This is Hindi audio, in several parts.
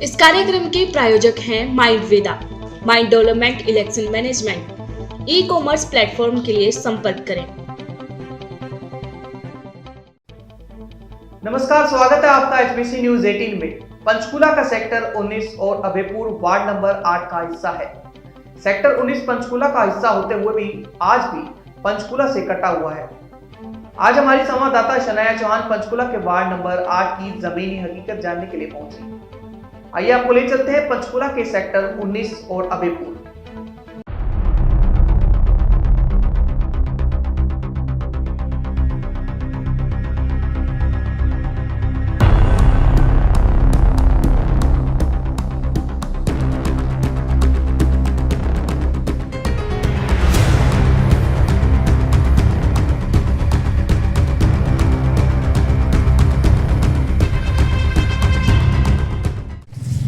इस कार्यक्रम के प्रायोजक हैं Mind Veda, mind development election management. E commerce platform के लिए संपर्क करें। नमस्कार, स्वागत है आपका एचबीसी न्यूज 18 में। पंचकूला का सेक्टर 19 और अभयपुर वार्ड नंबर 8 का हिस्सा है। सेक्टर 19 पंचकूला का हिस्सा होते हुए भी आज भी पंचकूला से कटा हुआ है। आज हमारी संवाददाता शनाया चौहान पंचकूला के वार्ड नंबर 8 की जमीनी हकीकत जानने के लिए पहुंची। आइए आपको ले चलते हैं पंचकूला के सेक्टर 19 और अभयपुर।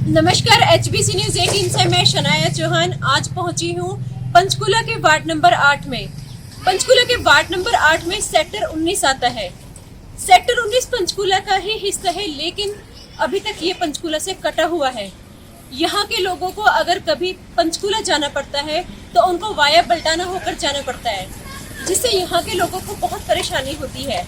नमस्कार, एचबीसी न्यूज 18 से मैं शनाया चौहान आज पहुंची हूं पंचकूला के वार्ड नंबर 8 में। पंचकूला के वार्ड नंबर 8 में सेक्टर 19 आता है। सेक्टर 19 पंचकूला का ही हिस्सा है, लेकिन अभी तक ये पंचकूला से कटा हुआ है। यहाँ के लोगों को अगर कभी पंचकूला जाना पड़ता है तो उनको वाया बल्टाना होकर जाना पड़ता है, जिससे यहाँ के लोगों को बहुत परेशानी होती है।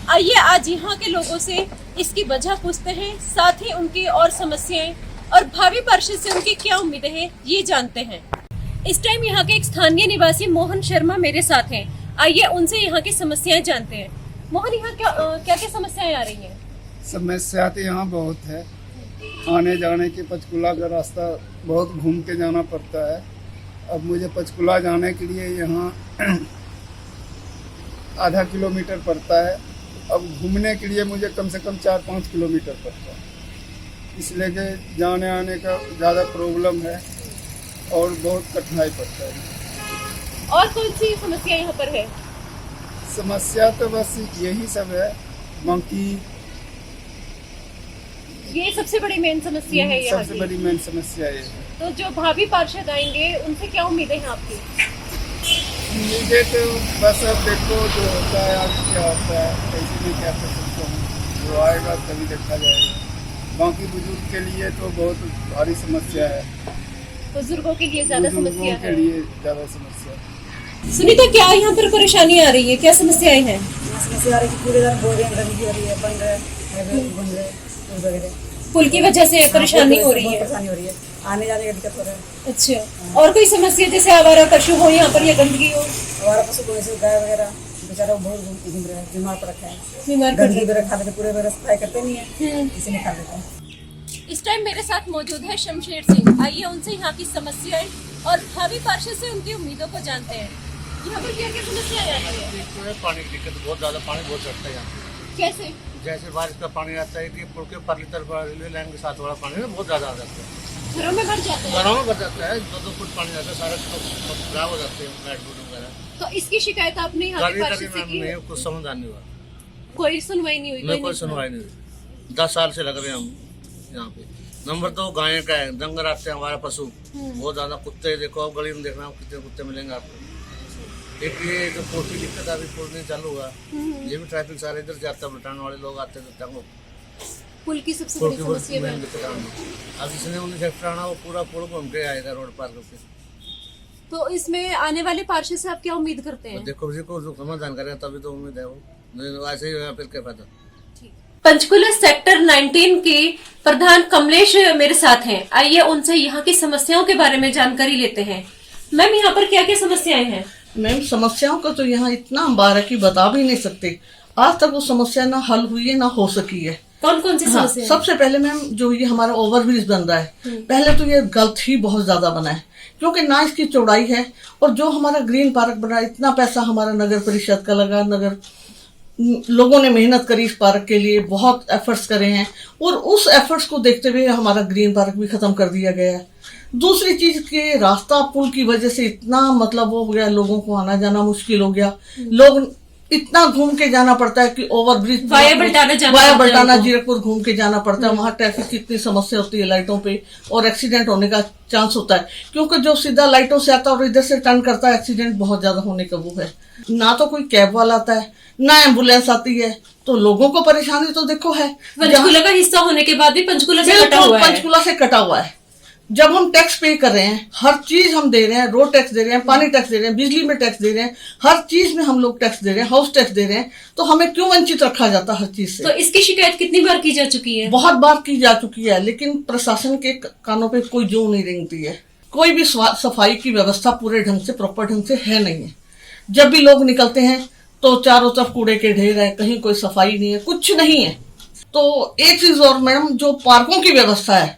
आइए आज यहाँ के लोगों से इसकी वजह पूछते हैं, साथ ही उनकी और समस्याएं और भावी पार्षद से उनकी क्या उम्मीदें हैं ये जानते हैं। इस टाइम यहाँ के एक स्थानीय निवासी मोहन शर्मा मेरे साथ हैं। आइए उनसे यहाँ की समस्याएं जानते हैं। मोहन, यहाँ क्या क्या समस्याएं आ रही हैं? समस्या तो यहाँ बहुत है। आने जाने की पंचकूला का रास्ता बहुत घूम के जाना पड़ता है। अब मुझे पंचकूला जाने के लिए यहाँ आधा किलोमीटर पड़ता है। अब घूमने के लिए मुझे कम से कम 4-5 किलोमीटर पड़ता है, इसलिए कि जाने आने का ज़्यादा प्रॉब्लम है और बहुत कठिनाई पड़ता है। और कौन सी समस्या यहाँ पर है? समस्या तो बस यही सब है, बाकी ये सबसे बड़ी मेन समस्या है यहाँ सबसे की। बड़ी मेन समस्या ये है। तो जो भावी पार्षद आएंगे उनसे क्या उम्मीदें हैं आपकी? मुझे तो बस अब देखो जो होता है आगे क्या होता है, कैसे भी क्या कर सकता हूँ, जो आएगा तभी देखा जाएगा। बाकी बुजुर्ग के लिए तो बहुत भारी समस्या है। बुजुर्गों के लिए ज्यादा समस्या के है। लिए ज़्यादा समस्या है। सुनीता, क्या यहाँ पर परेशानी आ रही है? क्या समस्याएं हैं? समस्या आ रही है कि पूरे दिन बोरिंग गंदगी हो रही है, बन रहे बन रहे वगैरह। पुल की वजह से परेशानी हो रही है। परेशानी हो रही है, आने जाने का दिक्कत हो रहा है। अच्छा, और कोई समस्या जैसे आवारा पशु हो यहाँ पर या गंदगी हो? हमारा पशु को ऐसे गाय वगैरह बेचारा बहुत घूम रहा है, बीमार पड़ रखा है। बीमार गंदगी वगैरह खा लेते, पूरे वगैरह सफाई करते नहीं है, इसीलिए खा लेते हैं। इस टाइम मेरे साथ मौजूद है शमशेर सिंह। आइए उनसे यहाँ की समस्याएं और भावी पार्षद से उनकी उम्मीदों को जानते हैं। यहाँ पर क्या क्या समस्याएं आ रही है? पानी की दिक्कत बहुत ज़्यादा, पानी बहुत चढ़ता है यहाँ। कैसे? जैसे बारिश का पानी आता है कि पुल के परली तरफ रेलवे लाइन के साथ वाला पानी ना बहुत ज़्यादा आ जाता है। घरों में भर जाते हैं? घरों में भर जाता है, 2-2 फुट पानी आता है, सारा खराब हो जाते हैं लाइट बोर्ड वगैरह। तो इसकी शिकायत आपने यहाँ के पार्षद से की है? कुछ समाधान नहीं हुआ, कोई सुनवाई नहीं हुई? कोई सुनवाई नहीं हुई। 10 साल से लग रहे हैं हम यहाँ पे। नंबर तो गाय का है, जंगल आते हैं हमारा पशु बहुत ज़्यादा। कुत्ते देखो, अब गली में देखना कितने कुत्ते मिलेंगे आपको। एक ये जो पुल की दिक्कत, अभी पुल नहीं चालू हुआ, ये भी ट्रैफिक सारे इधर जाता है, बटाने वाले लोग आते हैं। पुल की सबसे बड़ी समस्या है। अब इसने 19 सेक्टर आना, वो पूरा पुल घूम के आएगा रोड पार करके। तो इसमें आने वाले पार्षद से आप क्या उम्मीद करते हैं? देखो को जो समाधान करें तभी तो उम्मीद है, वो नहीं ऐसे ही फिर क्या फायदा। पंचकूला सेक्टर 19 के प्रधान कमलेश मेरे साथ हैं। आइए उनसे यहाँ की समस्याओं के बारे में जानकारी लेते हैं। मैम, यहाँ पर क्या क्या समस्याएं हैं? मैम, समस्याओं का तो यहाँ इतना बारीकी बता भी नहीं सकते। आज तक वो समस्या ना हल हुई है ना हो सकी है। कौन कौन सी समस्या? सबसे पहले मैम, जो ये हमारा ओवरब्रिज बन रहा है, पहले तो ये गलत ही बहुत ज्यादा बना है, क्योंकि ना इसकी चौड़ाई है। और जो हमारा ग्रीन पार्क बना, इतना पैसा हमारा नगर परिषद का लगा, नगर लोगों ने मेहनत करी इस पार्क के लिए, बहुत एफर्ट्स करे हैं, और उस एफर्ट्स को देखते हुए हमारा ग्रीन पार्क भी खत्म कर दिया गया है। दूसरी चीज के रास्ता पुल की वजह से इतना मतलब वो हो गया, लोगों को आना जाना मुश्किल हो गया। लोग इतना घूम के जाना पड़ता है कि ओवरब्रिज वाया बल्टाना जाना वाया पड़ता है बल्टाना हमको। जीरकपुर घूम के जाना पड़ता है। वहां ट्रैफिक की इतनी समस्या होती है लाइटों पे, और एक्सीडेंट होने का चांस होता है, क्योंकि जो सीधा लाइटों से आता है और इधर से टर्न करता है, एक्सीडेंट बहुत ज्यादा होने का वो है। ना तो कोई कैब वाला आता है, ना एम्बुलेंस आती है, तो लोगों को परेशानी तो देखो है। पंचकूला का हिस्सा होने के बाद भी पंचकूला से कटा बिल्कुल हुआ है। पंचकूला से कटा हुआ है। जब हम टैक्स पे कर रहे हैं, हर चीज हम दे रहे हैं, रोड टैक्स दे रहे हैं, पानी टैक्स दे रहे हैं, बिजली में टैक्स दे रहे हैं, हर चीज में हम लोग टैक्स दे रहे हैं, हाउस टैक्स दे रहे हैं, तो हमें क्यों वंचित रखा जाता हर चीज तो से? इसकी शिकायत कितनी बार की जा चुकी है? बहुत बार की जा चुकी है, लेकिन प्रशासन के कानों पे कोई जू नहीं रेंगती है। कोई भी सफाई की व्यवस्था पूरे ढंग से, प्रॉपर ढंग से है नहीं है। जब भी लोग निकलते हैं तो चारों तरफ कूड़े के ढेर है, कहीं कोई सफाई नहीं है, कुछ नहीं है। तो एक चीज और मैडम, जो पार्कों की व्यवस्था है,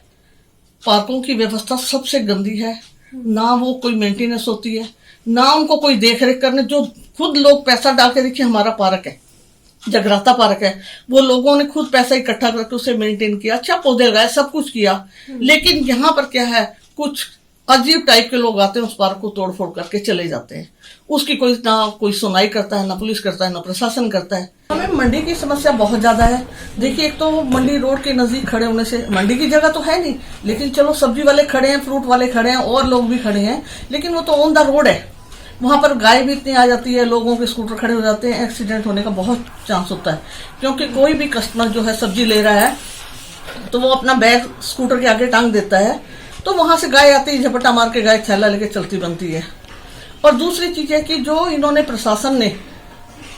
पार्कों की व्यवस्था सबसे गंदी है। ना वो कोई मेंटेनेंस होती है, ना उनको कोई देख रेख करने। जो खुद लोग पैसा डाल के, देखिए हमारा पार्क है, जगराता पार्क है, वो लोगों ने खुद पैसा इकट्ठा करके उसे मेंटेन किया, अच्छा पौधे लगाए, सब कुछ किया। लेकिन यहाँ पर क्या है, कुछ अजीब टाइप के लोग आते हैं, उस पार्क को तोड़ फोड़ करके चले जाते हैं। उसकी ना कोई सुनाई करता है, ना पुलिस करता है, ना प्रशासन करता है। हमें मंडी की समस्या बहुत ज्यादा है। देखिए, एक तो मंडी रोड के नजदीक खड़े होने से, मंडी की जगह तो है नहीं, लेकिन चलो सब्जी वाले खड़े हैं, फ्रूट वाले खड़े हैं, और लोग भी खड़े हैं, लेकिन वो तो ऑन द रोड है। वहां पर गाय भी इतनी आ जाती है, लोगों के स्कूटर खड़े हो जाते हैं, एक्सीडेंट होने का बहुत चांस होता है। क्योंकि कोई भी कस्टमर जो है सब्जी ले रहा है, तो वो अपना बैग स्कूटर के आगे टांग देता है, तो वहां से गाय आती है, झपट्टा मार के गाय थैला लेके चलती बनती है। और दूसरी चीज है कि जो इन्होंने प्रशासन ने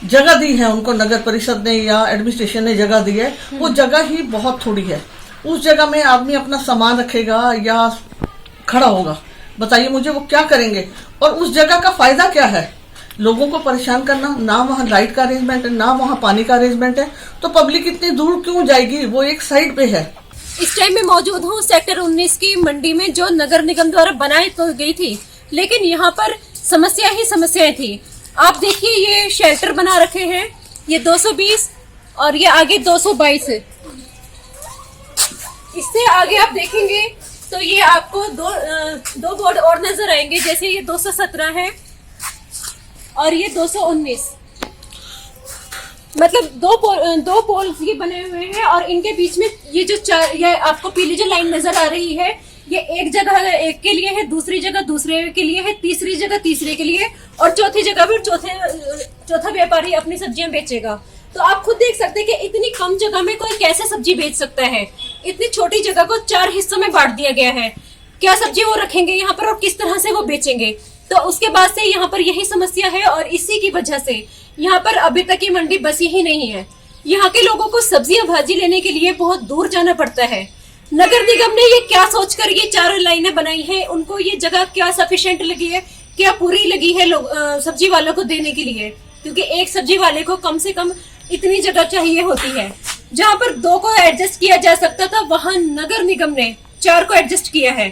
जगह दी है, उनको नगर परिषद ने या एडमिनिस्ट्रेशन ने जगह दी है, वो जगह ही बहुत थोड़ी है। उस जगह में आदमी अपना सामान रखेगा या खड़ा होगा, बताइए मुझे वो क्या करेंगे? और उस जगह का फायदा क्या है? लोगों को परेशान करना। ना वहाँ लाइट का अरेंजमेंट है, ना वहाँ पानी का अरेंजमेंट है, तो पब्लिक इतनी दूर क्यों जाएगी? वो एक साइड पे है। इस टाइम में मौजूद हूँ सेक्टर 19 की मंडी में, जो नगर निगम द्वारा बनाई तो गई थी, लेकिन यहाँ पर समस्या ही समस्याएं थी। आप देखिए, ये शेल्टर बना रखे हैं, ये 220 और ये आगे 222 है। इससे आगे आप देखेंगे तो ये आपको दो बोर्ड और नजर आएंगे, जैसे ये 217 है और ये 219। मतलब दो पोल्स ये बने हुए हैं, और इनके बीच में ये जो ये आपको पीली जो लाइन नजर आ रही है, ये एक जगह एक के लिए है, दूसरी जगह दूसरे के लिए है, तीसरी जगह तीसरे के लिए, और चौथी जगह फिर चौथा व्यापारी अपनी सब्जियां बेचेगा। तो आप खुद देख सकते हैं कि इतनी कम जगह में कोई कैसे सब्जी बेच सकता है। इतनी छोटी जगह को 4 हिस्सों में बांट दिया गया है। क्या सब्जी वो रखेंगे यहाँ पर और किस तरह से वो बेचेंगे? तो उसके बाद से यहाँ पर यही समस्या है, और इसी की वजह से यहाँ पर अभी तक ये मंडी बसी ही नहीं है। यहाँ के लोगों को सब्जियां भाजी लेने के लिए बहुत दूर जाना पड़ता है। नगर निगम ने ये क्या सोचकर ये 4 लाइनें बनाई हैं? उनको ये जगह क्या सफिशिएंट लगी है, क्या पूरी लगी है सब्जी वालों को देने के लिए? क्योंकि एक सब्जी वाले को कम से कम इतनी जगह चाहिए होती है। जहाँ पर 2 को एडजस्ट किया जा सकता था, वहां नगर निगम ने 4 को एडजस्ट किया है।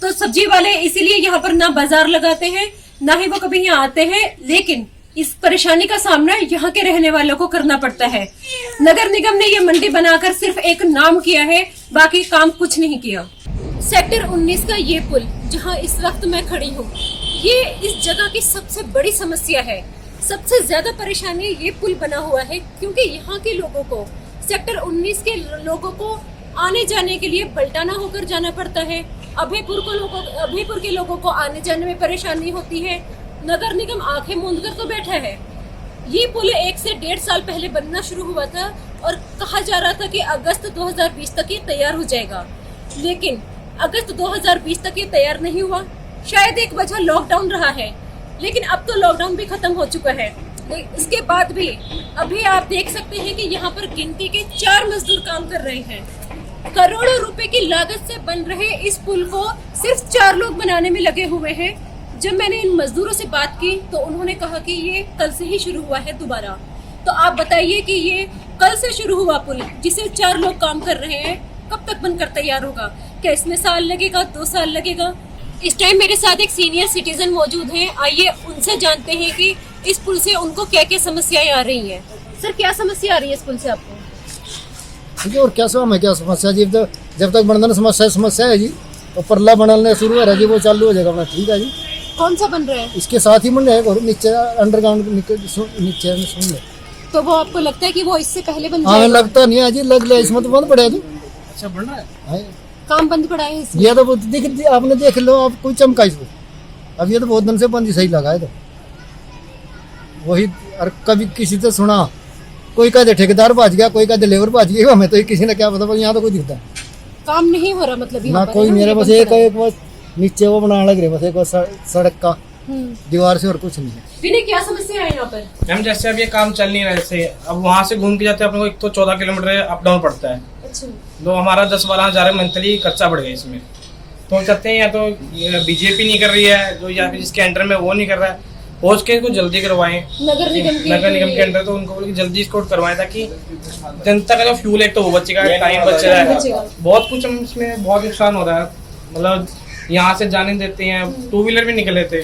तो सब्जी वाले इसीलिए यहाँ पर ना बाजार लगाते हैं, ना ही वो कभी यहाँ आते हैं, लेकिन इस परेशानी का सामना यहाँ के रहने वालों को करना पड़ता है। नगर निगम ने ये मंडी बनाकर सिर्फ एक नाम किया है, बाकी काम कुछ नहीं किया। सेक्टर 19 का ये पुल जहाँ इस वक्त मैं खड़ी हूँ, ये इस जगह की सबसे बड़ी समस्या है। सबसे ज्यादा परेशानी ये पुल बना हुआ है, क्योंकि यहाँ के लोगों को, सेक्टर 19 के लोगों को आने जाने के लिए बल्टाना होकर जाना पड़ता है। अभयपुर के लोगों को आने जाने में परेशानी होती है। नगर निगम आंखें मूंद कर तो बैठा है। ये पुल 1 से 1.5 साल पहले बनना शुरू हुआ था, और कहा जा रहा था कि अगस्त 2020 तक ये तैयार हो जाएगा, लेकिन अगस्त 2020 तक ये तैयार नहीं हुआ। शायद एक वजह लॉकडाउन रहा है, लेकिन अब तो लॉकडाउन भी खत्म हो चुका है। इसके बाद भी अभी आप देख सकते हैं कि यहाँ पर गिनती के 4 मजदूर काम कर रहे हैं। करोड़ों रुपए की लागत से बन रहे इस पुल को सिर्फ 4 लोग बनाने में लगे हुए हैं। जब मैंने इन मजदूरों से बात की तो उन्होंने कहा कि ये कल से ही शुरू हुआ है दोबारा। तो आप बताइए कि ये कल से शुरू हुआ पुल, जिसे 4 लोग काम कर रहे हैं, कब तक बनकर तैयार होगा? क्या इसमें साल लगेगा, 2 साल लगेगा? इस टाइम मेरे साथ एक सीनियर सिटीजन मौजूद हैं। आइए उनसे जानते हैं कि इस पुल से उनको क्या क्या समस्याएं आ रही हैं। सर, क्या समस्या आ रही है इस पुल से आपको? जी, और क्या समस्या जी? जब तक बनना समस्या है जी, तो परला बनने शुरू हो रहा है जी, वो चालू हो जाएगा अपना, ठीक है जी। कौन सा बन रहा है? इसके साथ ही बन रहा है और नीचे अंडरग्राउंड नीचे में सुन ले। तो वो आपको लगता है कि वो इससे पहले बन हमें जाएगा? लगता नहीं है जी, लग लिया इसमें तो बंद पड़ा है जी। अच्छा बन रहा है। काम बंद पड़ा है इसमें? ये तो देख आपने देख लो, आप कोई चमका इसको। अब ये तो बहुत दिन से बंद ही सही लगा है तो वही। और कभी किसी से सुना, कोई कहते ठेकेदार भाज गया, कोई कहते लेबर भाज गया, हमें तो किसी ने क्या पता। यहाँ तो कोई दिखता काम नहीं हो रहा मतलब ना यहाँ पर, कोई। है ना? मेरे ये बस बंद एक पड़ा है। एक बस नीचे वो बनाने लग रहे, बस एक बस सड़क का दीवार से और कुछ नहीं है। विनय, क्या समस्या है यहाँ पर? मैम जैसे अब ये काम चल नहीं रहा है, अब वहाँ से घूम के जाते हैं अपने को, एक तो 14 किलोमीटर अप डाउन पड़ता है। अच्छा। तो हमारा 10-12 हज़ार मंथली खर्चा बढ़ गया इसमें। तो हम चाहते हैं या तो बीजेपी नहीं कर रही है जो, या फिर जिसके अंडर में वो नहीं कर रहा है, पहुँच के इसको जल्दी करवाएं नगर निगम के अंडर। तो उनको बोले कि जल्दी इसको करवाएं ताकि जनता का जो फ्यूल एक तो वो बचेगा, टाइम बच रहा है। बहुत कुछ हम इसमें बहुत नुकसान हो रहा है, मतलब यहाँ से जाने देते हैं, 2 व्हीलर भी निकल लेते,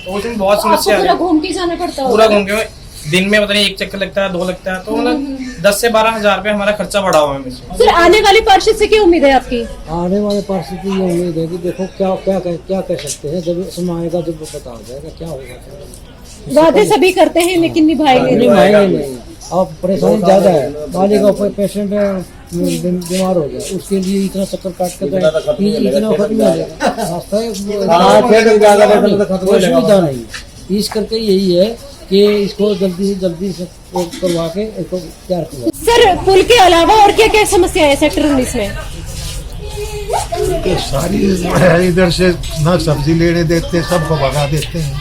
तो उसमें बहुत समस्या है। घूम के जाना पड़ता है? पूरा घूम के दिन में पता नहीं 1 चक्कर लगता है, 2 लगता है, तो मतलब 10 से 12 हज़ार रुपये हमारा खर्चा बढ़ा हुआ है इसमें। सर, आने वाले पार्षद से क्या उम्मीद है आपकी? आने वाले पार्षद की ये उम्मीद है कि देखो क्या क्या क्या कह सकते हैं, जब समय आएगा जब वो पता हो जाएगा क्या होगा। वादे सभी करते हैं लेकिन निभाएंगे नहीं। अब परेशानी ज्यादा है, मालिक का पेशेंट बीमार हो गया, उसके लिए इतना चक्कर काट कर इतना खत्म हो जाएगा। रास्ता कोई सुविधा नहीं, इस करके यही है कि इसको जल्दी से जल्दी करवा के इसको तैयार किया। सर, पुल के अलावा और क्या क्या समस्या है सेक्टर 19 में? तो सारी इधर से न सब्जी लेने देते, सबको भगा देते हैं।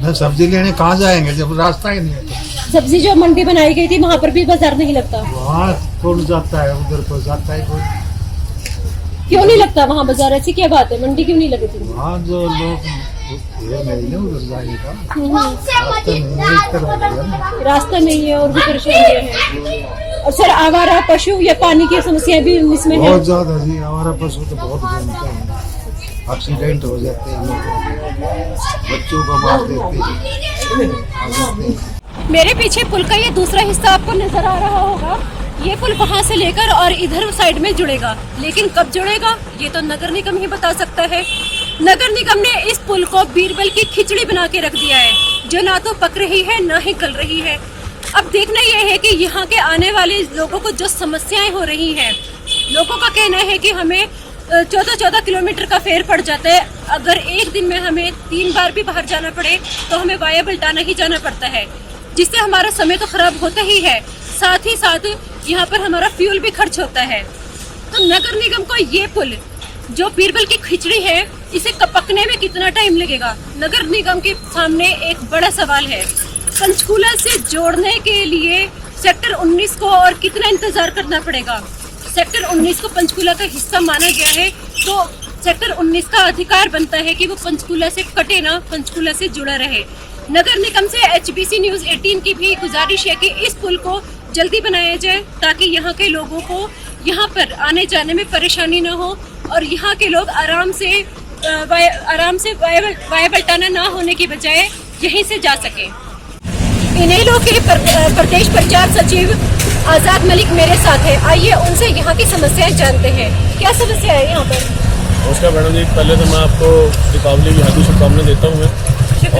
न सब्जी लेने कहाँ जाएंगे जब रास्ता ही नहीं है तो। सब्जी जो मंडी बनाई गई थी वहाँ पर भी बाजार नहीं लगता? वहाँ कौन जाता है, उधर को जाता है कोई। क्यों नहीं लगता वहाँ बाजार? ऐसी क्या बात है, मंडी क्यों नहीं लगी थी? वहाँ जो लोग नहीं है उधर जाने का रास्ता नहीं है और भी परेशानियाँ हैं। और सर, आवारा पशु या पानी की समस्या भी इसमें है? बहुत ज्यादा जी, हमारा पशु तो बहुत घूमते हैं, एक्सीडेंट हो जाते हैं, लोगों बच्चों को मार देते हैं। मेरे पीछे पुल का ये दूसरा हिस्सा आपको नजर आ रहा होगा। ये पुल वहाँ से लेकर और इधर साइड में जुड़ेगा, लेकिन कब जुड़ेगा ये तो नगर निगम ही बता सकता है। नगर निगम ने इस पुल को बीरबल की खिचड़ी बना के रख दिया है, जो ना तो पक रही है ना ही गल रही है। अब देखना यह है कि यहाँ के आने वाले लोगों को जो समस्याएं हो रही हैं, लोगों का कहना है कि हमें 14-14 किलोमीटर का फेर पड़ जाता है। अगर एक दिन में हमें 3 बार भी बाहर जाना पड़े तो हमें वाया बल्टाना ही जाना पड़ता है, जिससे हमारा समय तो खराब होता ही है, साथ ही साथ यहाँ पर हमारा फ्यूल भी खर्च होता है। तो नगर निगम को ये पुल जो बीरबल की खिचड़ी है, इसे पकने में कितना टाइम लगेगा? नगर निगम के सामने एक बड़ा सवाल है। पंचकूला से जोड़ने के लिए सेक्टर 19 को और कितना इंतजार करना पड़ेगा? सेक्टर 19 को पंचकूला का हिस्सा माना गया है, तो सेक्टर 19 का अधिकार बनता है कि वो पंचकूला से कटे ना, पंचकूला से जुड़ा रहे। नगर निगम से HBC न्यूज़ 18 की भी गुजारिश है कि इस पुल को जल्दी बनाया जाए, ताकि यहाँ के लोगों को यहाँ पर आने जाने में परेशानी न हो और यहाँ के लोग आराम से वाया बल्टाना ना होने की बजाय यहीं से जा सके। इनेलो के प्रदेश प्रचार सचिव आजाद मलिक मेरे साथ है। आइए उनसे यहाँ की समस्याएं जानते हैं। क्या समस्या है यहाँ पर? नमस्कार मैडम जी, पहले तो मैं आपको दीपावली की हार्दिक शुभकामनाएं देता हूँ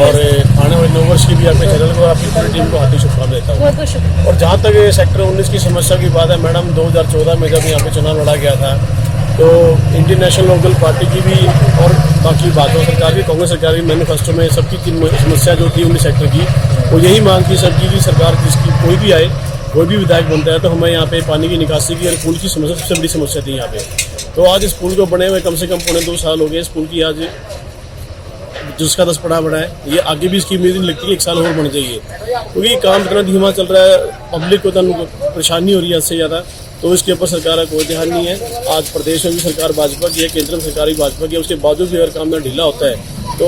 और आने वाले 9 वर्ष की भी आपके चैनल को, आपकी पूरी टीम को हार्दिक शुभकामनाएं देता हूँ। बहुत बहुत शुक्रिया। और जहाँ तक सेक्टर 19 की समस्या की बात है मैडम, 2014 में जब यहाँ पे चुनाव लड़ा गया था तो इंडियन नेशनल लोकदल पार्टी की भी और बाकी भाजपा सरकार की, कांग्रेस सरकार की मैनिफेस्टो में सबकी 3 समस्या जो थी 19 सेक्टर की, वो यही मांग थी सबकी कि सरकार जिसकी कोई भी आए, कोई भी विधायक बनता है तो हमें यहाँ पे पानी की निकासी की और पुल की समस्या सबसे बड़ी समस्या थी यहाँ पे। तो आज इस पुल को बने हुए कम से कम 2.25 साल हो गए। इस पुल की आज जिसका 10 पड़ा है, ये आगे भी इसकी उम्मीद नहीं लगती कि 1 साल और बन जाइए, क्योंकि काम इतना धीमा चल रहा है, पब्लिक को तो परेशानी हो रही है इससे ज़्यादा। तो इसके ऊपर सरकार का कोई ध्यान नहीं है। आज प्रदेश में भी सरकार भाजपा की है, केंद्र में सरकार भी भाजपा की है, उसके बावजूद भी अगर काम में ढीला होता है तो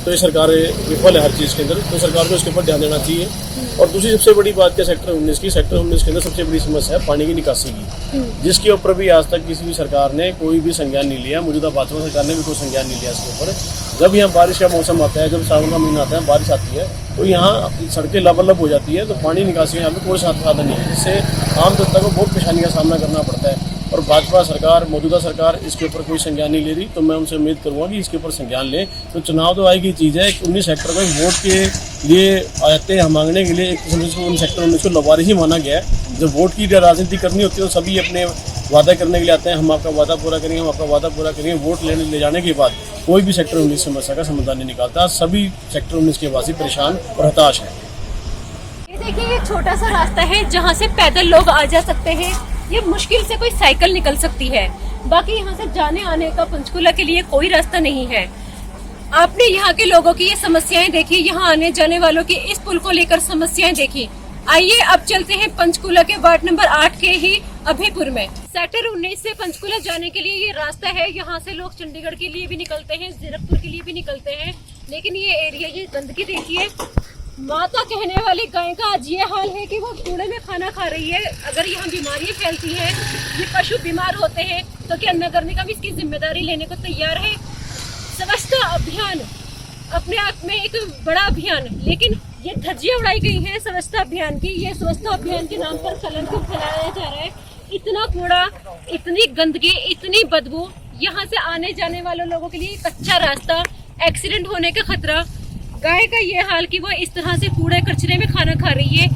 ये सरकार विफल है हर चीज़ के अंदर। तो सरकार को इसके ऊपर ध्यान देना चाहिए। और दूसरी सबसे बड़ी बात क्या सेक्टर 19 की, सेक्टर 19 के अंदर सबसे बड़ी समस्या है पानी की निकासी की, जिसके ऊपर भी आज तक किसी भी सरकार ने कोई भी संज्ञान नहीं लिया। मौजूदा भाजपा सरकार ने भी कोई संज्ञान नहीं लिया इसके ऊपर। जब यहाँ बारिश का मौसम आता है, जब सावन का महीना आता है, बारिश आती है, तो यहाँ सड़कें लबालब हो जाती है, तो पानी निकासी यहाँ पे कोई साधन नहीं है, जिससे आम जनता को बहुत परेशानी का सामना करना पड़ता है। और भाजपा सरकार, मौजूदा सरकार इसके ऊपर कोई संज्ञान नहीं ले रही। तो मैं उनसे उम्मीद करूँगा कि इसके ऊपर संज्ञान लें। तो चुनाव तो आई की चीज़ है, 19 सेक्टर में वोट के लिए आते हैं मांगने के लिए। एक किस्म से उन सेक्टर 19 को लवारिस ही माना गया है। जब वोट की राजनीति करनी होती है तो सभी अपने वादा करने के लिए आते हैं, हम आपका वादा पूरा करेंगे, हम आपका वादा पूरा करेंगे। वोट ले जाने के बाद कोई भी सेक्टर 19 समस्या का समाधान नहीं निकालता। सभी सेक्टर 19 के वासी परेशान और हताश हैं। ये देखिए, ये छोटा सा रास्ता है जहाँ से पैदल लोग आ जा सकते हैं। ये मुश्किल से कोई साइकिल निकल सकती है, बाकी यहाँ से जाने आने का पंचकूला के लिए कोई रास्ता नहीं है। आपने यहाँ के लोगों की ये समस्याएं देखी, यहाँ आने जाने वालों की इस पुल को लेकर समस्याएं देखी। आइए अब चलते हैं पंचकूला के वार्ड नंबर 8 के ही अभयपुर में। सेक्टर 19 से पंचकूला जाने के लिए ये रास्ता है। यहाँ से लोग चंडीगढ़ के लिए भी निकलते हैं, जीरकपुर के लिए भी निकलते हैं। लेकिन ये एरिया, ये गंदगी देखिए। माता कहने वाली गाय का आज ये हाल है कि वो कूड़े में खाना खा रही है। अगर यहाँ बीमारियां फैलती हैं, ये पशु बीमार होते हैं, तो क्या नगर निगम इसकी जिम्मेदारी लेने को तैयार है? स्वच्छता अभियान अपने आप में एक बड़ा अभियान, लेकिन ये धज्जियां उड़ाई गई हैं स्वच्छता अभियान की। ये स्वच्छता अभियान के नाम पर कलंक फैलाया जा रहा है। इतना कूड़ा, इतनी गंदगी, इतनी बदबू, यहाँ से आने जाने वाले लोगों के लिए कच्चा रास्ता, एक्सीडेंट होने का खतरा। गाय का ये हाल कि वो इस तरह से कूड़े कचरे में खाना खा रही है।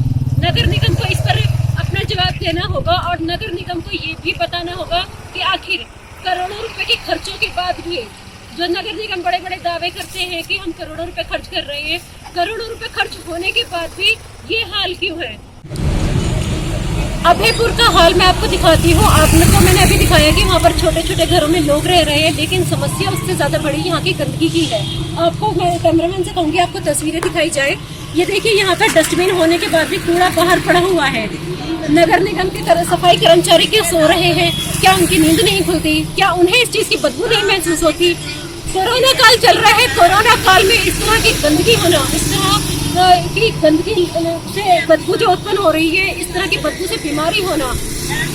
नगर निगम को इस पर अपना जवाब देना होगा और नगर निगम को ये भी बताना होगा कि आखिर करोड़ों रुपए के खर्चों के बाद भी जो नगर निगम बड़े बड़े दावे करते हैं कि हम करोड़ों रुपए खर्च कर रहे हैं, करोड़ों रुपए खर्च होने के बाद भी ये हाल क्यों है? अभयपुर का हाल मैं आपको दिखाती हूँ। आपने को मैंने अभी दिखाया कि वहाँ पर छोटे छोटे घरों में लोग रह रहे हैं, लेकिन समस्या उससे ज्यादा बड़ी यहाँ की गंदगी की है। आपको मैं कैमरामैन से कहूँगी आपको तस्वीरें दिखाई जाए। ये देखिए, यहाँ पर डस्टबिन होने के बाद भी कूड़ा बाहर पड़ा हुआ है। नगर निगम के सफाई कर्मचारी क्या सो रहे हैं? क्या उनकी नींद नहीं खुलती? क्या उन्हें इस चीज की बदबू नहीं महसूस होती? कोरोना काल चल रहा है, कोरोना काल में इस तरह की गंदगी होना, इस तरह की गंदगी से बदबू जो उत्पन्न हो रही है, इस तरह की बदबू से बीमारी होना,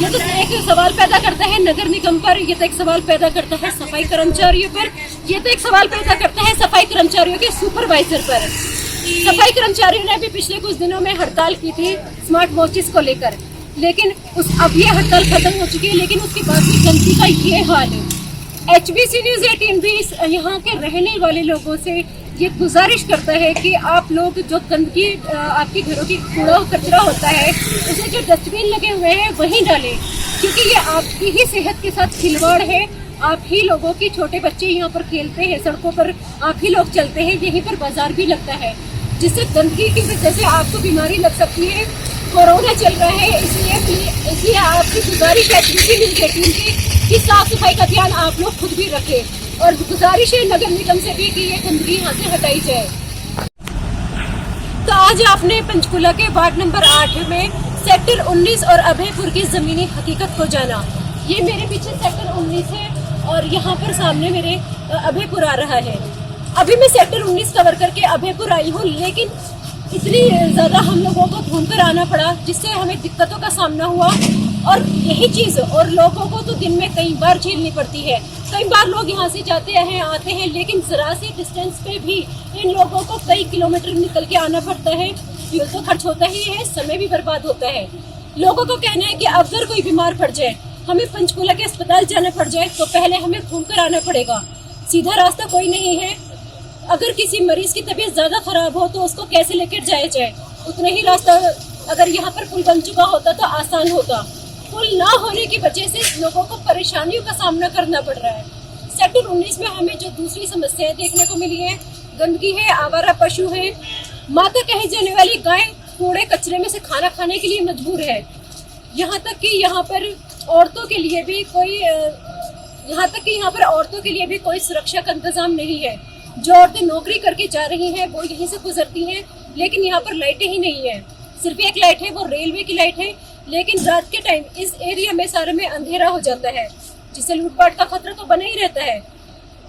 ये तो एक सवाल पैदा करता है नगर निगम पर, ये तो एक सवाल पैदा करता है सफाई कर्मचारियों पर, ये तो एक सवाल पैदा करता है सफाई कर्मचारियों के सुपरवाइजर पर। सफाई कर्मचारियों ने भी पिछले कुछ दिनों में हड़ताल की थी स्मार्ट वॉचेस को लेकर, लेकिन अब ये हड़ताल खत्म हो चुकी है, लेकिन उसके बाद भी गंदगी का ये हाल है। HBC न्यूज़ 18 भी यहाँ के रहने वाले लोगों से ये गुजारिश करता है कि आप लोग जो गंदगी आपके घरों की कूड़ा कचरा होता है, उसे जो डस्टबिन लगे हुए हैं वहीं डालें, क्योंकि ये आपकी ही सेहत के साथ खिलवाड़ है। आप ही लोगों की, छोटे बच्चे यहाँ पर खेलते हैं, सड़कों पर आप ही लोग चलते हैं, यहीं पर बाजार भी लगता है, जिससे गंदगी की वजह से आपको बीमारी लग सकती है। कोरोना चल रहा है, इसलिए आपकी गुजारिश है HBC न्यूज़ 18 की साफ सफाई का ध्यान आप लोग खुद भी रखें, और गुजारिश है नगर निगम से भी कि ये गंदगी यहाँ से हटाई जाए। तो आज आपने पंचकूला के वार्ड नंबर 8 में सेक्टर 19 और अभयपुर की जमीनी हकीकत को जाना। ये मेरे पीछे सेक्टर 19 है और यहाँ पर सामने मेरे अभयपुर आ रहा है। अभी मैं सेक्टर 19 कवर करके अभयपुर आई हूँ, लेकिन इतनी ज़्यादा हम लोगों को घूमकर आना पड़ा, जिससे हमें दिक्कतों का सामना हुआ। और यही चीज़ और लोगों को तो दिन में कई बार झेलनी पड़ती है। कई बार लोग यहाँ से जाते हैं, आते हैं, लेकिन ज़रा सी डिस्टेंस पे भी इन लोगों को कई किलोमीटर निकल के आना पड़ता है। फ्यूल तो खर्च होता ही है, समय भी बर्बाद होता है। लोगों को कहना है कि अगर कोई बीमार पड़ जाए, हमें पंचकूला के अस्पताल जाना पड़ जाए, तो पहले हमें घूमकर आना पड़ेगा। सीधा रास्ता कोई नहीं है। अगर किसी मरीज की तबीयत ज़्यादा खराब हो तो उसको कैसे लेकर जाया जाए, उतना ही रास्ता अगर यहाँ पर पुल बन चुका होता तो आसान होता। पुल ना होने की वजह से लोगों को परेशानियों का सामना करना पड़ रहा है। सेक्टर 19 में हमें जो दूसरी समस्याएं देखने को मिली है, गंदगी है, आवारा पशु है, माता कही जाने वाली गाय कूड़े कचरे में से खाना खाने के लिए मजबूर है। यहाँ तक कि यहाँ पर औरतों के लिए भी कोई सुरक्षा का इंतजाम नहीं है। जो औरतें नौकरी करके जा रही हैं वो यहीं से गुजरती हैं, लेकिन यहाँ पर लाइटें ही नहीं है। सिर्फ एक लाइट है, वो रेलवे की लाइट है, लेकिन रात के टाइम इस एरिया में सारे में अंधेरा हो जाता है, जिससे लूटपाट का खतरा तो बना ही रहता है।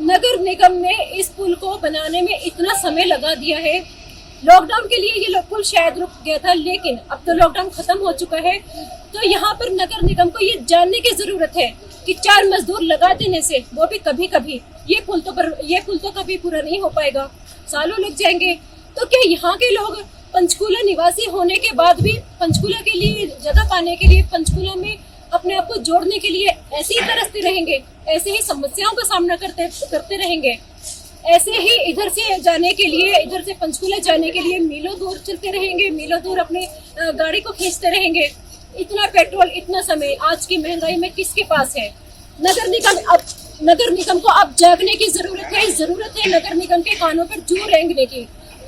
नगर निगम ने इस पुल को बनाने में इतना समय लगा दिया है। लॉकडाउन के लिए ये पुल शायद रुक गया था, लेकिन अब तो लॉकडाउन खत्म हो चुका है। तो यहाँ पर नगर निगम को ये जानने की जरूरत है कि 4 मजदूर लगा देने से, वो भी कभी कभी, ये पुल तो कभी पूरा नहीं हो पाएगा, सालों लग जाएंगे। तो क्या यहाँ के लोग पंचकूला निवासी होने के बाद भी पंचकूला के लिए जगह पाने के लिए पंचकूला में अपने आप को जोड़ने के लिए ऐसे ही तरसते रहेंगे, ऐसे ही समस्याओं का सामना करते रहेंगे, ऐसे ही इधर से जाने के लिए, इधर से पंचकूला जाने के लिए मीलों दूर चलते रहेंगे, मीलों दूर अपनी गाड़ी को खींचते रहेंगे। इतना पेट्रोल, इतना समय आज की महंगाई में किसके पास है? नगर निगम को अब जागने की जरूरत है नगर निगम के कानों पर जू रेंगने की।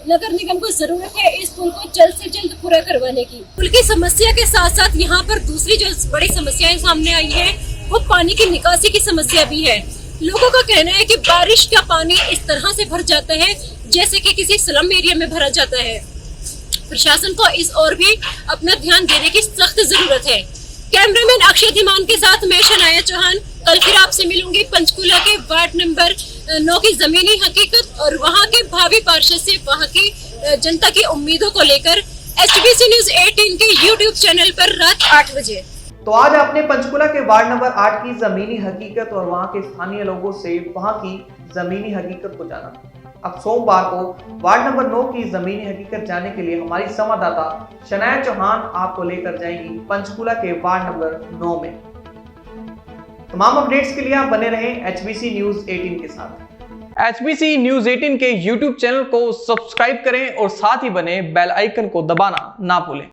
नगर निगम को जरूरत है इस पुल को जल्द से जल्द पूरा करवाने की। पुल की समस्या के साथ साथ यहाँ पर दूसरी जो बड़ी समस्याएं सामने आई है वो पानी की निकासी की समस्या भी है। लोगों का कहना है कि बारिश का पानी इस तरह से भर जाता है जैसे कि किसी स्लम एरिया में भरा जाता है। प्रशासन को इस ओर भी अपना ध्यान देने की सख्त जरूरत है। कैमरामैन अक्षय धीमान के साथ मैं शनाया चौहान। कल फिर आपसे मिलूंगी पंचकूला के वार्ड नंबर 9 की जमीनी हकीकत और वहां के भावी पार्षद से वहां की जनता की उम्मीदों को लेकर HBC न्यूज़ 18 के YouTube चैनल पर रात 8 बजे। तो आज आपने पंचकूला के वार्ड नंबर 8 की जमीनी हकीकत और वहां के स्थानीय लोगों से वहां की जमीनी हकीकत को जाना। अब सोमवार को वार्ड नंबर 9 की जमीनी हकीकत जानने के लिए हमारी संवाददाता शनाया चौहान आपको लेकर जाएंगी पंचकूला के वार्ड नंबर 9 में। तमाम अपडेट्स के लिए आप बने रहें HBC न्यूज़ 18 के साथ। HBC न्यूज़ 18 के YouTube चैनल को सब्सक्राइब करें और साथ ही बने बेल आइकन को दबाना ना भूलें।